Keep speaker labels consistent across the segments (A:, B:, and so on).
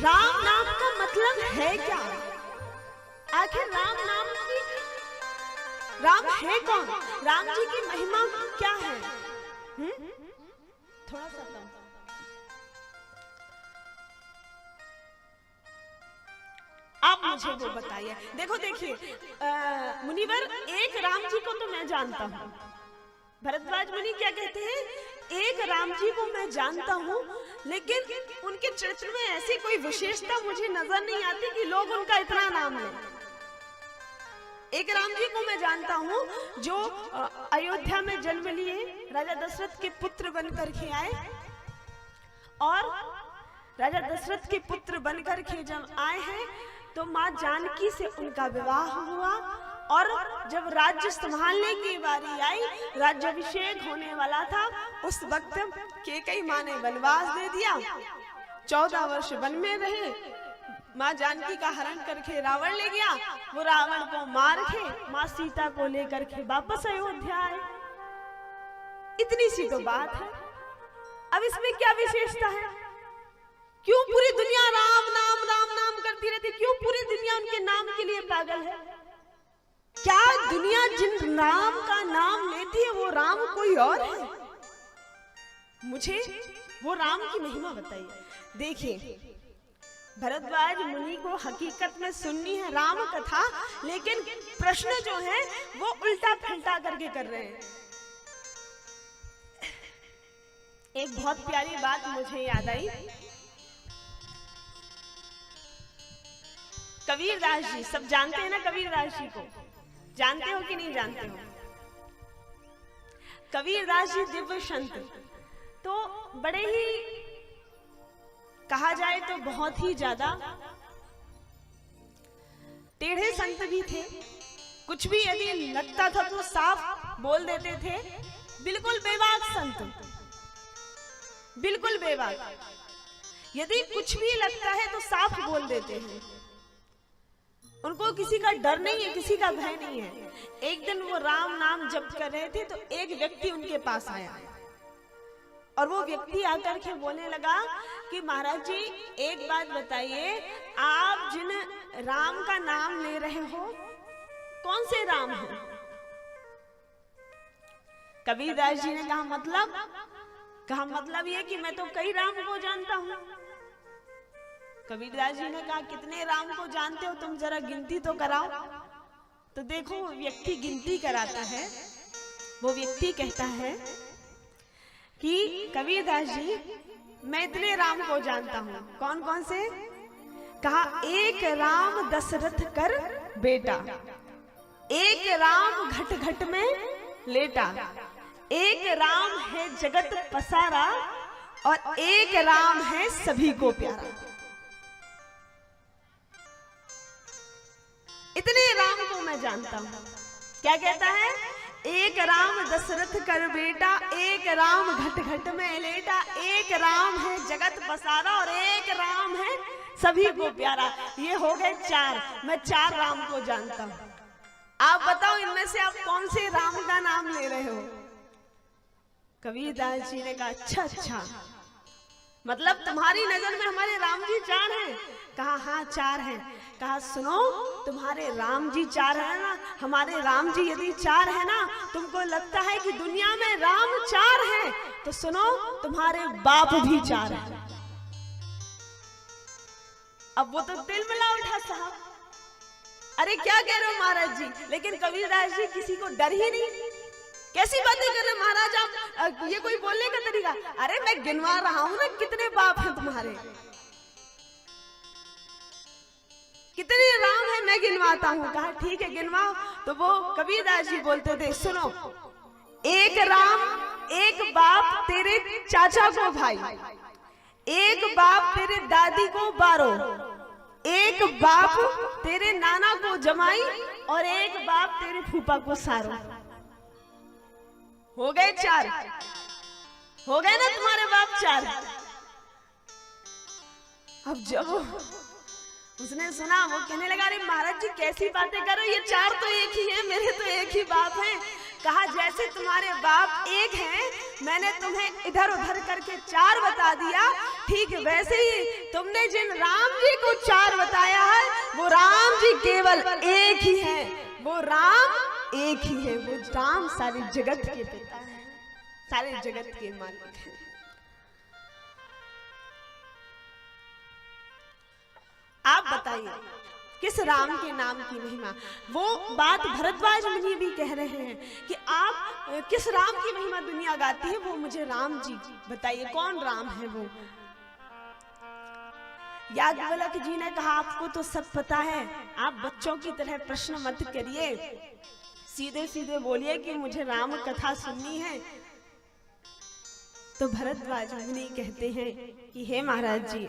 A: राम नाम का मतलब है क्या? आखिर राम नाम की राम है कौन? राम जी की महिमा क्या है? थोड़ा सा कम। आप मुझे वो बताइए। देखो देखिए मुनिवर, एक राम जी को तो मैं जानता हूँ। भरद्वाज मुनि क्या कहते हैं? एक राम जी को मैं जानता हूँ, लेकिन उनके चरित्र में ऐसी कोई विशेषता मुझे नजर नहीं आती कि लोग उनका इतना नाम लें। एक राम जी को मैं जानता हूँ जो अयोध्या में जन्म लिए, राजा दशरथ के पुत्र बनकर के आए, और राजा दशरथ के पुत्र बनकर के जब आए हैं तो माँ जानकी से उनका विवाह हुआ, और जब राज्य संभालने की बारी आई, राज्याभिषेक होने वाला था, उस वक्त कैकेयी माँ ने वनवास दे दिया। 14 वर्ष वन में रहे। माँ जानकी का हरण करके रावण ले गया। वो रावण को मार के माँ सीता को लेकर के वापस अयोध्या आए। इतनी सी तो बात है। अब इसमें क्या विशेषता है? क्यों पूरी दुनिया राम नाम करती रहती? क्यों पूरी दुनिया उनके नाम के लिए पागल है? क्या दुनिया जिन राम का नाम लेती है वो राम कोई और है? मुझे वो राम की महिमा बताइए। देखिए, भरद्वाज मुनि को हकीकत में सुननी है राम कथा, लेकिन प्रश्न जो है वो उल्टा फुल्टा करके कर रहे हैं। एक बहुत प्यारी बात मुझे याद आई। कबीरदास जी, सब जानते हैं ना कबीरदास जी को? जानते हो कि नहीं जानते हो? कबीरदास जी दिव्य संत, तो बड़े ही, कहा जाए तो बहुत ही ज्यादा टेढ़े संत भी थे। कुछ भी यदि लगता था तो साफ बोल देते थे। बिल्कुल बेबाक संत, बिल्कुल बेबाक। यदि कुछ भी लगता है तो साफ बोल देते हैं। उनको किसी का डर नहीं है, किसी का भय नहीं है। एक दिन वो राम नाम जप कर रहे थे तो एक व्यक्ति उनके पास आया, और वो व्यक्ति आकर के बोलने लगा कि महाराज जी एक बात बताइए, आप जिन राम का नाम ले रहे हो कौन से राम हैं? कबीरदास जी ने कहा मतलब ये कि मैं तो कई राम को जानता हूँ। कबीरदास जी ने कहा कितने राम को जानते हो तुम, जरा गिनती तो कराओ। तो देखो वो व्यक्ति गिनती कराता है। वो व्यक्ति कहता है कि कबीरदास जी मैं इतने राम को जानता हूँ। कौन कौन से? कहा एक राम दशरथ कर बेटा, एक राम घट घट में लेटा, एक राम है जगत पसारा, और एक राम है सभी को प्यारा। इतने राम को मैं जानता हूं। क्या कहता है? एक राम दशरथ कर बेटा, एक राम घट घट में लेटा, एक राम है जगत बसारा, और एक राम है सभी को प्यारा। ये हो गए 4। मैं 4 राम को जानता हूं। आप बताओ इनमें से आप कौन से राम का नाम ले रहे हो? कबीरदास जी ने कहा अच्छा, मतलब तुम्हारी नजर में हमारे राम जी 4 हैं? कहा हाँ 4 हैं। कहा सुनो, तुम्हारे राम जी 4 है ना, हमारे राम जी यदि 4 है ना, तुमको लगता है कि दुनिया में राम 4 हैं, तो सुनो तुम्हारे बाप भी 4 हैं। अब वो तो दिल मिला उठा साहब, अरे क्या कह रहे हो महाराज जी? लेकिन कबीरदास जी किसी को डर ही नहीं। कैसी बातें कर रहे महाराज आप? ये कोई बोलने का तरीका? अरे मैं गिनवा रहा हूं ना कितने बाप हैं तुम्हारे, कितने राम है मैं गिनवाता हूँ। कहा ठीक है गिनवाओ। तो वो कबीरदास जी बोलते थे सुनो, एक राम, एक बाप तेरे चाचा को भाई, एक बाप तेरे दादी को बारो, एक बाप तेरे नाना को जमाई, और एक बाप तेरे फूफा को सारो। हो गए 4। हो गए ना तुम्हारे बाप 4। अब जब उसने सुना, वो कहने लगा अरे महाराज जी कैसी बातें कर रहे हो, ये 4 तो एक ही है, मेरे तो एक ही बाप हैं। कहा जैसे तुम्हारे बाप एक हैं, मैंने तुम्हें इधर उधर करके 4 बता दिया, ठीक वैसे ही तुमने जिन राम जी को 4 बताया है, वो राम जी केवल एक ही है, वो राम एक ही है, वो राम सारे जगत के पिता है, सारे जगत के मालिक हैं। आप बताइए किस राम के नाम की महिमा? वो बात भरद्वाज मुनि भी कह रहे हैं कि आप किस राम की महिमा दुनिया गाती है, वो मुझे राम जी बताइए, कौन राम है वो? याज्ञवल्क्य जी ने कहा आपको तो सब पता है, आप बच्चों की तरह प्रश्न मत करिए, सीधे सीधे बोलिए कि मुझे राम कथा सुननी है। तो भरद्वाज मुनि कहते हैं कि हे महाराज जी,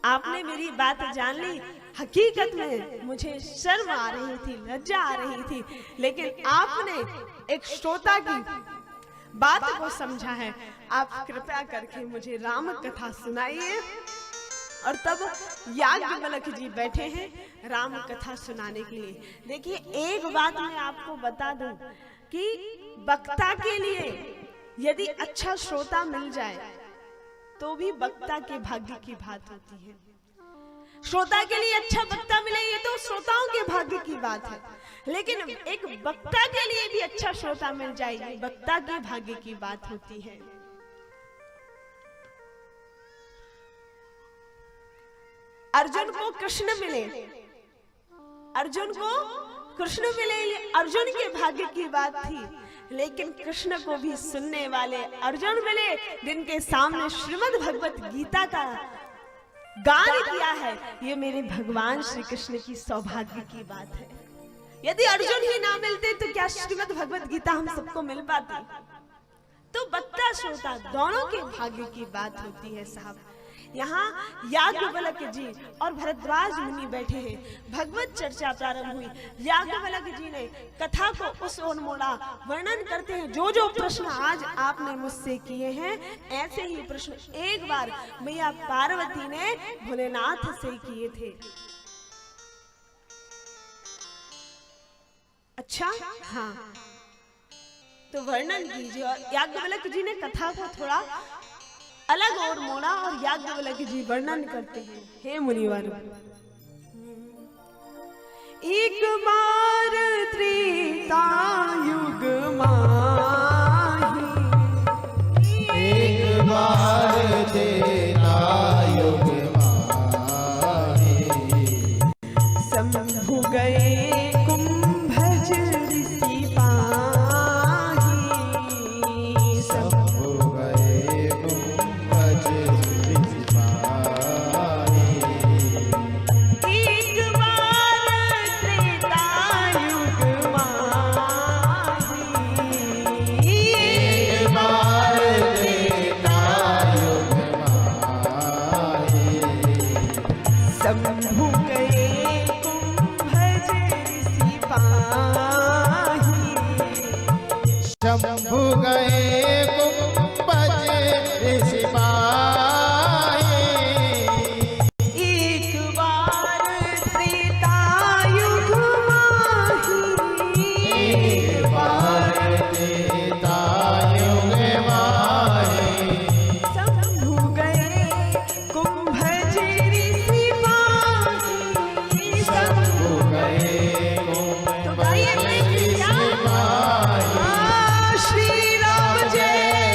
A: आपने मेरी बात जान ली, हकीकत में मुझे शर्म आ रही थी, लज्जा आ रही थी, लेकिन आपने एक श्रोता की बात को समझा है, आप कृपया करके मुझे राम कथा सुनाइए। और तब याज्ञवल्क्य जी बैठे हैं राम कथा सुनाने के लिए। देखिए एक बात मैं आपको बता दूं कि वक्ता के लिए यदि अच्छा श्रोता मिल जाए तो भी वक्ता के भाग्य की बात होती है। श्रोता के लिए अच्छा वक्ता मिले ये तो श्रोताओं के भाग्य की बात है, लेकिन एक वक्ता के लिए भी अच्छा श्रोता मिल जाए ये वक्ता के भाग्य की बात होती है। अर्जुन को कृष्ण मिले, अर्जुन को कृष्ण मिले ये अर्जुन के भाग्य की बात थी, लेकिन कृष्ण को भी सुनने वाले अर्जुन मिले जिनके सामने श्रीमद् भगवत गीता का गान किया है, ये मेरे भगवान श्री कृष्ण की सौभाग्य की बात है। यदि अर्जुन ही ना मिलते तो क्या श्रीमद् भगवत गीता हम सबको मिल पाती? तो वक्ता श्रोता दोनों के भाग्य की बात होती है साहब। यहाँ याज्ञवल्क्य जी और भरद्वाज मुनि बैठे हैं, भगवत चर्चा प्रारंभ हुई। याज्ञवल्क्य जी ने कथा को उस ओर मोड़ा, वर्णन करते हैं जो जो प्रश्न आज आपने मुझसे किए हैं ऐसे ही प्रश्न एक बार मैया पार्वती ने भोलेनाथ से किए थे। अच्छा हाँ, तो वर्णन कीजिए। और याज्ञवल्क्य जी ने कथा को थोड़ा अलग और मोड़ा और याज्ञवल्क्य जी वर्णन करते हैं। हे मुनिवर, एक बार त्रेता युग माही,
B: एक बार त्रेता युग माही,
A: शंभु गए कुंभज ऋषि पाही,
B: शंभु गए कुंभज ऋषि पाही,
A: एक बार त्रेता युग माही,
B: एक बार त्रेता युग माही,
A: शंभु गए कुंभज ऋषि पाही,
B: शंभु गए कुंभज ऋषि पाही,
A: एक बार त्रेता युग माही,
B: एक बार त्रेता युग माही,
A: शंभु गए कुंभज ऋषि पाही,
B: शंभु गए
A: तो गाइए
B: कुंभज
A: क्या?
B: ऋषि पाही।
A: श्री राम जय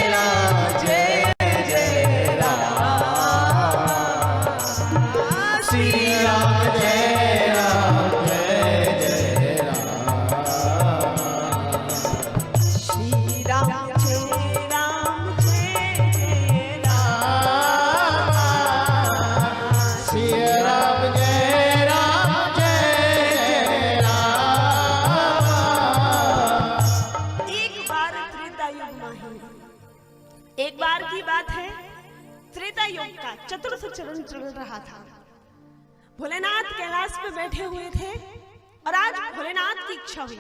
A: राम जय जय राम,
B: श्री राम जय राम जय जय राम,
A: श्री राम जय राम जय जय राम,
B: श्री राम जय राम जय राम।
A: एक बार त्रेता युग माही, एक बार की बात है, त्रेता युग का चतुर्थ चरण चल रहा था। भोलेनाथ कैलाश पे बैठे हुए थे और आज भोलेनाथ की इच्छा हुई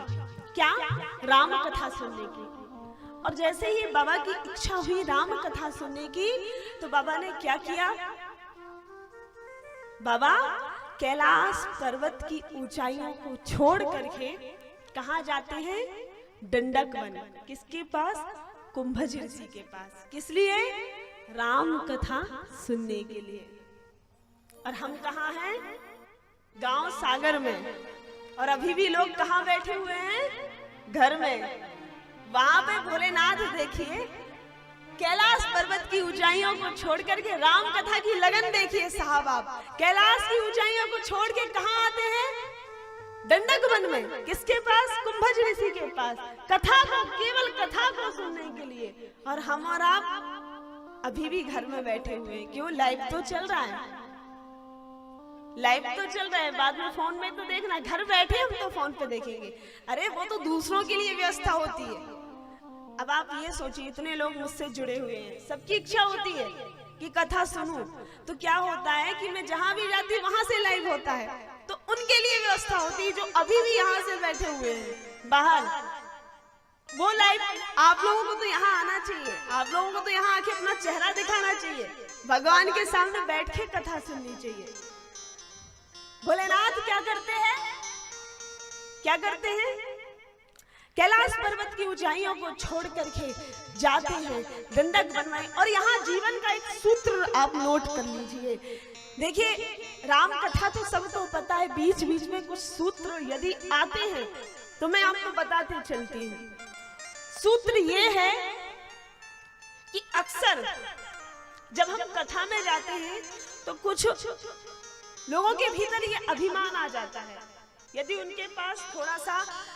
A: क्या? राम कथा सुनने की। और जैसे ही बाबा की इच्छा हुई राम कथा सुनने की, तो बाबा ने क्या किया? बाबा कैलाश पर्वत की ऊंचाइयों को छोड़ करके कहाँ जाते हैं? दंडक वन। किसके पास? कुंभज ऋषि के पास। किस लिए? राम कथा सुनने के लिए। और हम कहाँ हैं? गांव सागर में। और अभी भी लोग कहाँ बैठे हुए हैं? घर में। वहां पे भोलेनाथ देखिए, कैलाश पर्वत की ऊंचाइयों को छोड़ करके राम कथा की लगन देखिए साहब आप। कैलाश की ऊंचाइयों को छोड़ के कहाँ आते हैं? दंडक वन में। किसके पास? कुंभज ऋषि के पास। कथा को, केवल कथा को सुनने के लिए। और हम और आप अभी भी घर में बैठे हुए हैं। क्यों? लाइव तो चल रहा है, लाइव तो चल रहा है। बाद में फोन में तो देखना, घर बैठे हम तो फोन पे देखेंगे। अरे वो तो दूसरों के लिए व्यवस्था होती है। अब आप ये सोचिए, इतने लोग मुझसे जुड़े हुए हैं, सबकी इच्छा होती है कि कथा सुनूं। तो क्या होता है कि मैं जहां भी जाती हूँ वहां से लाइव होता है, तो उनके लिए व्यवस्था होती है जो अभी भी यहाँ से बैठे हुए हैं बाहर। वो लाइव आप लोगों को तो यहाँ आना चाहिए, आप लोगों को तो यहाँ आके अपना चेहरा दिखाना चाहिए, भगवान के सामने बैठ के कथा सुननी चाहिए। भोलेनाथ क्या करते हैं? क्या करते हैं? कैलाश पर्वत की ऊंचाइयों को छोड़ करके जाते हैं दंडक वन में। और यहाँ जीवन का एक सूत्र आप नोट कर लीजिए। देखिए, राम कथा तो सबको पता है, बीच बीच में कुछ सूत्र यदि आते हैं तो मैं आपको बताती चलती हूँ। सूत्र ये है कि अक्सर जब हम कथा में जाते हैं तो कुछ लोगों के भीतर ये अभिमान आ जाता है। यदि उनके पास थोड़ा सा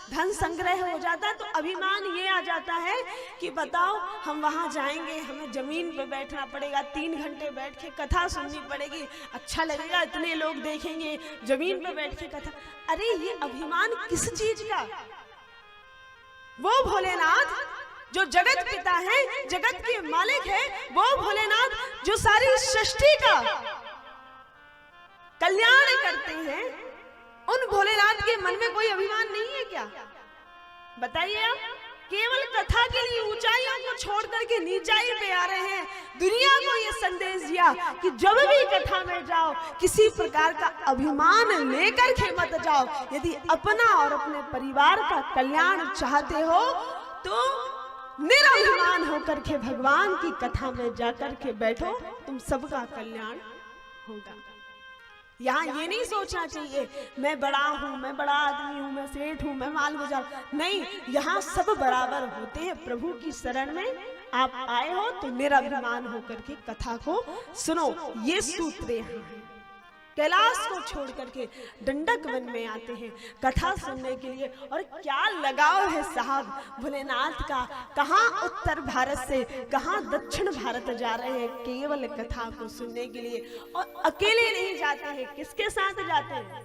A: धन संग्रह हो जाता है तो अभिमान ये आ जाता है कि बताओ हम वहां जाएंगे, हमें जमीन पे बैठना पड़ेगा, 3 घंटे बैठ के कथा सुननी पड़ेगी, अच्छा लगेगा, इतने लोग देखेंगे, जमीन पे बैठ के कथा। अरे ये अभिमान किस चीज का? वो भोलेनाथ जो जगत पिता है, जगत के मालिक है, वो भोलेनाथ जो सारी सृष्टि का कल्याण करते हैं, उन भोलेनाथ के मन में कोई अभिमान नहीं है क्या? बताइए आप। केवल कथा के लिए ऊंचाइयों को छोड़ करके नीचाई पे आ रहे हैं। दुनिया को ये संदेश दिया कि जब भी कथा में जाओ किसी प्रकार का अभिमान लेकर के मत जाओ। यदि अपना और अपने परिवार का कल्याण चाहते हो तो निरभिमान होकर के भगवान की कथा में जाकर के बैठो, तुम सबका कल्याण होगा। यहाँ ये नहीं सोचना चाहिए मैं बड़ा हूँ, मैं बड़ा आदमी हूँ, मैं सेठ हूँ, मैं माल गुजार। नहीं, यहाँ सब बराबर होते हैं। प्रभु की शरण में आप आए हो तो निराभिमान होकर के कथा को सुनो। ये सूत्र यहाँ है। कैलाश को छोड़ करके दंडक वन में आते हैं कथा सुनने के लिए। और क्या लगाव है साहब भोलेनाथ का। कहाँ उत्तर भारत से कहाँ दक्षिण भारत जा रहे हैं केवल कथा को सुनने के लिए। और अकेले नहीं जाते हैं, किसके साथ जाते हैं?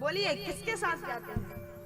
A: बोलिए, किसके साथ जाते हैं?